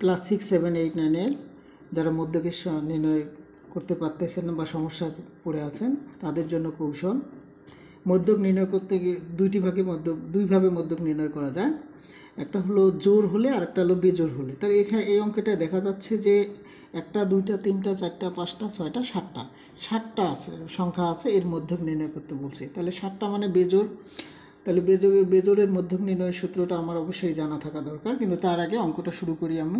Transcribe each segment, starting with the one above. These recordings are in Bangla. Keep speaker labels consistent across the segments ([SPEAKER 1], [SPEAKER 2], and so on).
[SPEAKER 1] ক্লাস 6, 7, 8, 9-এর যারা মধ্যকের নির্ণয় করতে পারতেছেন না বা সমস্যায় পড়ে আছেন তাদের জন্য কৌশল। মধ্যক নির্ণয় করতে গিয়ে দুইভাবে মধ্যক নির্ণয় করা যায়। একটা হলো জোড় হলে আর একটা হলো বেজোড় হলে। তাহলে এখানে এই অঙ্কটা দেখা যাচ্ছে যে 1, 2, 3, 4, 5, 6, 7টা 7টা আছে সংখ্যা আছে, এর মধ্যক নির্ণয় করতে বলছে। তাহলে 7টা মানে বেজোড়। তাহলে বেজোড়ের মধ্যক নির্ণয়ের সূত্রটা আমার অবশ্যই জানা থাকা দরকার, কিন্তু তার আগে অঙ্কটা শুরু করি আমি।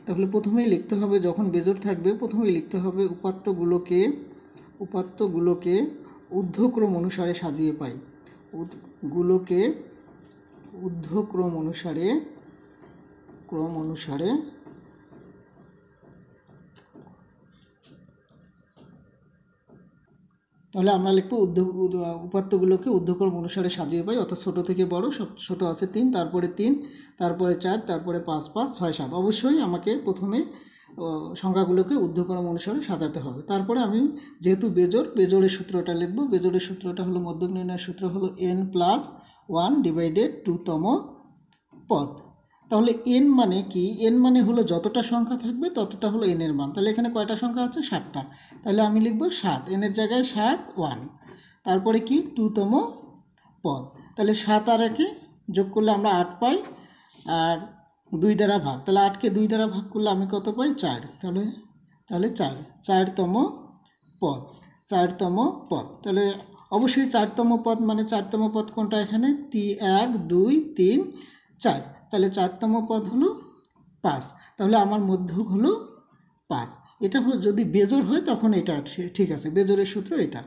[SPEAKER 1] তাহলে প্রথমেই লিখতে হবে, যখন বেজোড় থাকবে প্রথমেই লিখতে হবে উপাত্তগুলোকে ঊর্ধ্বক্রম অনুসারে সাজিয়ে পাই। গুলোকে ঊর্ধ্বক্রম অনুসারে তাহলে আমরা লিখবো উপাত্তগুলোকে ঊর্ধ্বক্রম অনুসারে সাজিয়ে পাই, অর্থাৎ ছোট থেকে বড়। সব ছোট আছে 3, তারপরে 3, তারপরে 4, তারপরে 5, 5, 6, 7। অবশ্যই আমাকে প্রথমে সংখ্যাগুলোকে ঊর্ধ্বক্রম অনুসারে সাজাতে হবে। তারপরে আমি যেহেতু বেজোড়ের সূত্রটা লিখব। বেজোড়ের সূত্রটা হলো, মধ্যক নির্ণয়ের সূত্র হলো n+1/2তম পদ। তাহলে n মানে কি? n মানে হলো যতটা সংখ্যা থাকবে ততটা হলো n এর মান। তাহলে এখানে কয়টা সংখ্যা আছে? 7টা। তাহলে আমি লিখব 7, n এর জায়গায় 7, 1। তারপরে কি? 2তম পদ। তাহলে 7 আর 1 যোগ করলে আমরা 8 পাই, আর 2 দ্বারা ভাগ। তাহলে 8কে 2 দ্বারা ভাগ করলে আমি কত পাই? 4। তাহলে 4তম পদ। তাহলে অবশ্যই 4তম পদ মানে 4তম পদ কোনটা এখানে? 1, 2, 3, 4। তাহলে 4তম পদ হলো 5। তাহলে আমার মধ্যক হলো 5। এটা হলো যদি বেজোড় হয় তখন এটা ঠিক আছে, বেজোড়ের সূত্র এটা।